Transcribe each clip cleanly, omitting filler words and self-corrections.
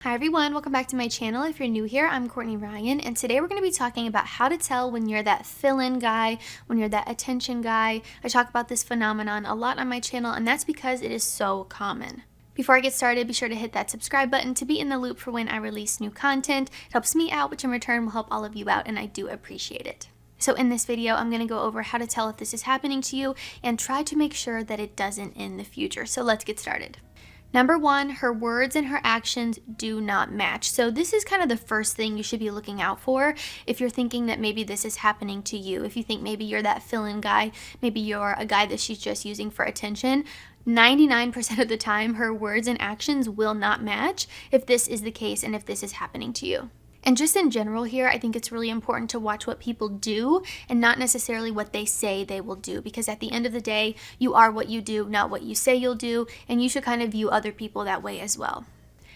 Hi everyone, welcome back to my channel. If you're new here, I'm Courtney Ryan, and today we're going to be talking about how to tell when you're that fill-in guy, when you're that attention guy. I talk about this phenomenon a lot on my channel, and that's because it is so common. Before I get started, be sure to hit that subscribe button to be in the loop for when I release new content. It helps me out, which in return will help all of you out, and I do appreciate it. So in this video, I'm going to go over how to tell if this is happening to you and try to make sure that it doesn't in the future. So let's get started. Number one, her words and her actions do not match. So this is kind of the first thing you should be looking out for if you're thinking that maybe this is happening to you. If you think maybe you're that fill-in guy, maybe you're a guy that she's just using for attention, 99% of the time, her words and actions will not match if this is the case and if this is happening to you. And just in general here, I think it's really important to watch what people do and not necessarily what they say they will do, because at the end of the day, you are what you do, not what you say you'll do, and you should kind of view other people that way as well.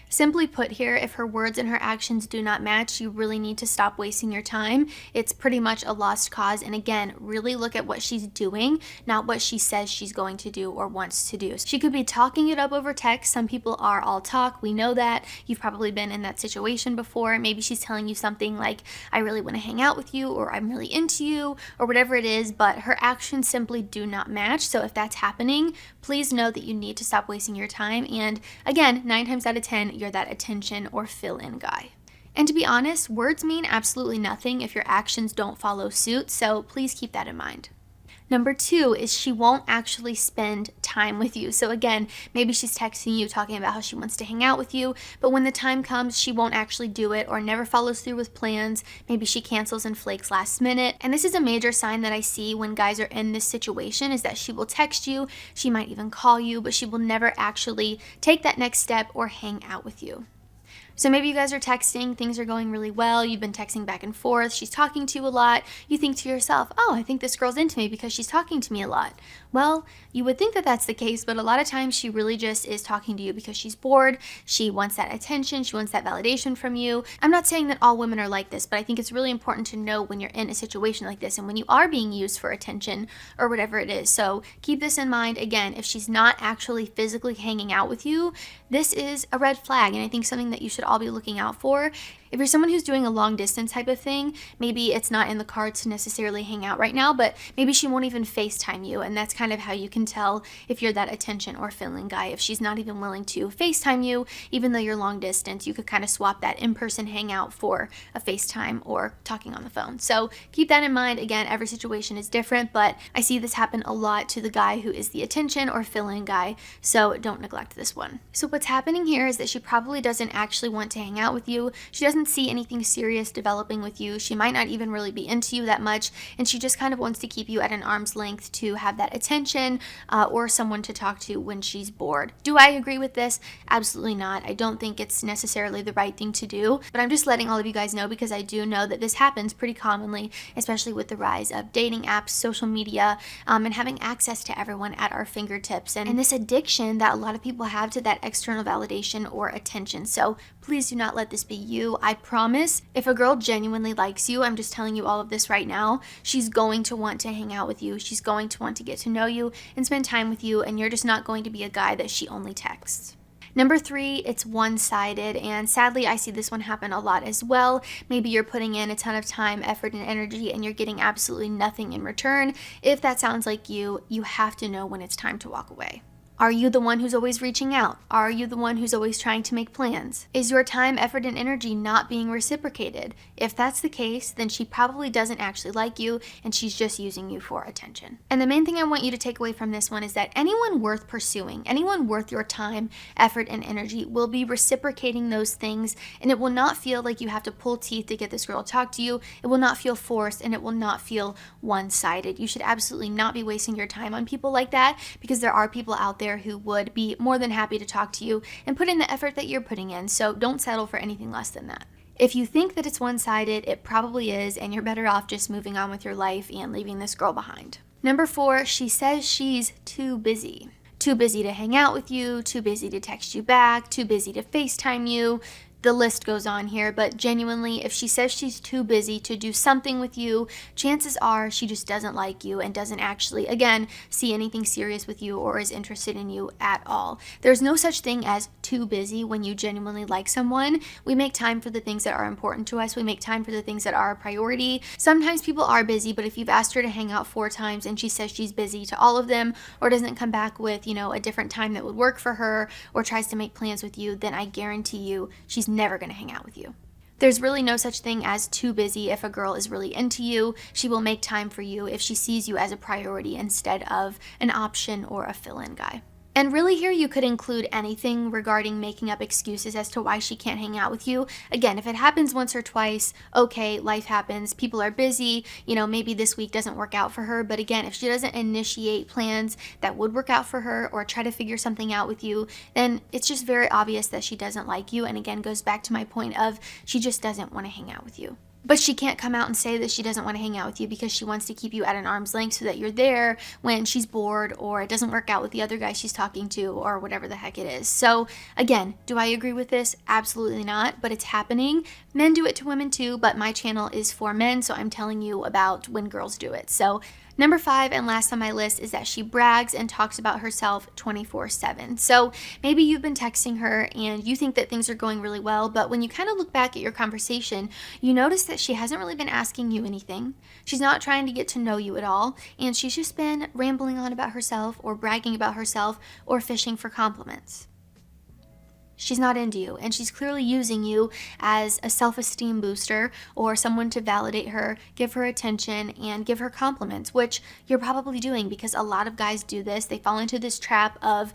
Simply put here, if her words and her actions do not match, you really need to stop wasting your time. It's pretty much a lost cause. And again, really look at what she's doing, not what she says she's going to do or wants to do. She could be talking it up over text. Some people are all talk. We know that. You've probably been in that situation before. Maybe she's telling you something like, I really want to hang out with you, or I'm really into you, or whatever it is, but her actions simply do not match. So if that's happening, please know that you need to stop wasting your time. And again, 9 times out of 10, you're that attention or fill-in guy. And to be honest, words mean absolutely nothing if your actions don't follow suit, so please keep that in mind. Number two is she won't actually spend time with you. So again, maybe she's texting you talking about how she wants to hang out with you, but when the time comes, she won't actually do it or never follows through with plans. Maybe she cancels and flakes last minute. And this is a major sign that I see when guys are in this situation, is that she will text you, she might even call you, but she will never actually take that next step or hang out with you. So maybe you guys are texting, things are going really well, you've been texting back and forth, she's talking to you a lot, you think to yourself, oh, I think this girl's into me because she's talking to me a lot. Well, you would think that that's the case, but a lot of times she really just is talking to you because she's bored, she wants that attention, she wants that validation from you. I'm not saying that all women are like this, but I think it's really important to know when you're in a situation like this and when you are being used for attention or whatever it is. So keep this in mind. Again, if she's not actually physically hanging out with you, this is a red flag, and I think something that you should all be looking out for. If you're someone who's doing a long distance type of thing, maybe it's not in the cards to necessarily hang out right now, but maybe she won't even FaceTime you, and that's kind of how you can tell if you're that attention or fill-in guy. If she's not even willing to FaceTime you, even though you're long distance, you could kind of swap that in-person hangout for a FaceTime or talking on the phone. So keep that in mind. Again, every situation is different, but I see this happen a lot to the guy who is the attention or fill-in guy, so don't neglect this one. So what's happening here is that she probably doesn't actually want to hang out with you. She doesn't see anything serious developing with you. She might not even really be into you that much, and she just kind of wants to keep you at an arm's length to have that attention or someone to talk to when she's bored. Do I agree with this? Absolutely not. I don't think it's necessarily the right thing to do, but I'm just letting all of you guys know because I do know that this happens pretty commonly, especially with the rise of dating apps, social media, and having access to everyone at our fingertips, and this addiction that a lot of people have to that external validation or attention. So please do not let this be you. I promise if a girl genuinely likes you, I'm just telling you all of this right now, she's going to want to hang out with you. She's going to want to get to know you and spend time with you, and you're just not going to be a guy that she only texts. Number three, it's one-sided, and sadly I see this one happen a lot as well. Maybe you're putting in a ton of time, effort, and energy, and you're getting absolutely nothing in return. If that sounds like you, you have to know when it's time to walk away. Are you the one who's always reaching out? Are you the one who's always trying to make plans? Is your time, effort, and energy not being reciprocated? If that's the case, then she probably doesn't actually like you and she's just using you for attention. And the main thing I want you to take away from this one is that anyone worth pursuing, anyone worth your time, effort, and energy will be reciprocating those things, and it will not feel like you have to pull teeth to get this girl to talk to you. It will not feel forced, and it will not feel one-sided. You should absolutely not be wasting your time on people like that, because there are people out there who would be more than happy to talk to you and put in the effort that you're putting in, so don't settle for anything less than that. If you think that it's one-sided, it probably is, and you're better off just moving on with your life and leaving this girl behind. Number four, she says she's too busy. Too busy to hang out with you, too busy to text you back, too busy to FaceTime you. the list goes on here, but genuinely, if she says she's too busy to do something with you, chances are she just doesn't like you and doesn't actually, again, see anything serious with you or is interested in you at all. There's no such thing as too busy when you genuinely like someone. We make time for the things that are important to us. We make time for the things that are a priority. Sometimes people are busy, but if you've asked her to hang out 4 times and she says she's busy to all of them, or doesn't come back with, a different time that would work for her, or tries to make plans with you, then I guarantee you she's never going to hang out with you. There's really no such thing as too busy. If a girl is really into you, she will make time for you if she sees you as a priority instead of an option or a fill-in guy. And really here you could include anything regarding making up excuses as to why she can't hang out with you. Again, if it happens once or twice, okay, life happens, people are busy, maybe this week doesn't work out for her. But again, if she doesn't initiate plans that would work out for her or try to figure something out with you, then it's just very obvious that she doesn't like you. And again, goes back to my point of she just doesn't want to hang out with you. But she can't come out and say that she doesn't want to hang out with you because she wants to keep you at an arm's length so that you're there when she's bored or it doesn't work out with the other guy she's talking to or whatever the heck it is. So again, do I agree with this? Absolutely not, but it's happening. Men do it to women too, but my channel is for men, so I'm telling you about when girls do it. So number 5 and last on my list is that she brags and talks about herself 24/7. So maybe you've been texting her and you think that things are going really well, but when you kind of look back at your conversation, you notice that she hasn't really been asking you anything. She's not trying to get to know you at all, and she's just been rambling on about herself or bragging about herself or fishing for compliments. She's not into you, and she's clearly using you as a self-esteem booster or someone to validate her, give her attention, and give her compliments, which you're probably doing because a lot of guys do this. They fall into this trap of,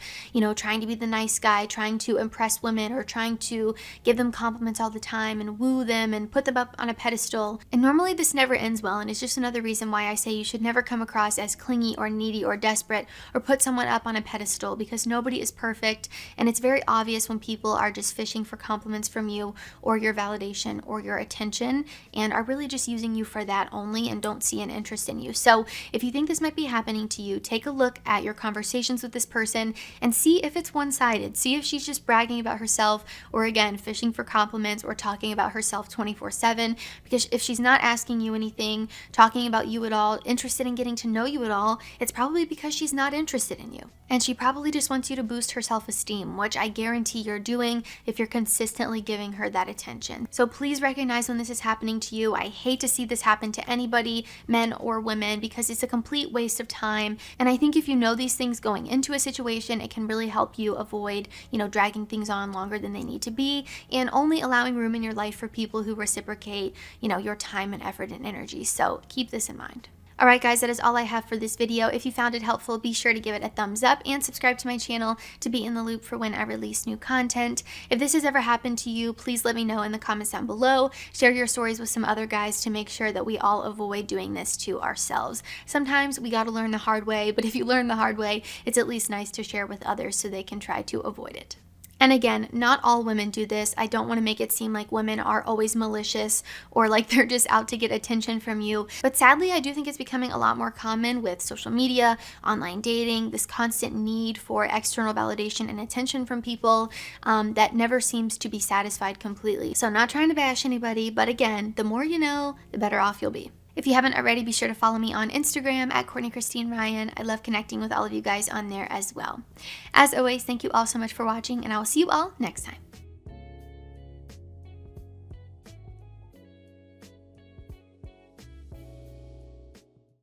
trying to be the nice guy, trying to impress women, or trying to give them compliments all the time and woo them and put them up on a pedestal. And normally this never ends well, and it's just another reason why I say you should never come across as clingy or needy or desperate or put someone up on a pedestal, because nobody is perfect, and it's very obvious when people are just fishing for compliments from you or your validation or your attention and are really just using you for that only and don't see an interest in you. So if you think this might be happening to you, take a look at your conversations with this person and see if it's one-sided. See if she's just bragging about herself or, again, fishing for compliments or talking about herself 24/7. Because if she's not asking you anything, talking about you at all, interested in getting to know you at all, it's probably because she's not interested in you. And she probably just wants you to boost her self-esteem, which I guarantee you're doing if you're consistently giving her that attention. So please recognize when this is happening to you. I hate to see this happen to anybody, men or women, because it's a complete waste of time. And I think if you know these things going into a situation, it can really help you avoid, dragging things on longer than they need to be, and only allowing room in your life for people who reciprocate, your time and effort and energy. So keep this in mind. Alright guys, that is all I have for this video. If you found it helpful, be sure to give it a thumbs up and subscribe to my channel to be in the loop for when I release new content. If this has ever happened to you, please let me know in the comments down below. Share your stories with some other guys to make sure that we all avoid doing this to ourselves. Sometimes we gotta learn the hard way, but if you learn the hard way, it's at least nice to share with others so they can try to avoid it. And again, not all women do this. I don't want to make it seem like women are always malicious or like they're just out to get attention from you. But sadly, I do think it's becoming a lot more common with social media, online dating, this constant need for external validation and attention from people that never seems to be satisfied completely. So I'm not trying to bash anybody, but again, the more you know, the better off you'll be. If you haven't already, be sure to follow me on Instagram at Courtney Christine Ryan. I love connecting with all of you guys on there as well. As always, thank you all so much for watching, and I will see you all next time.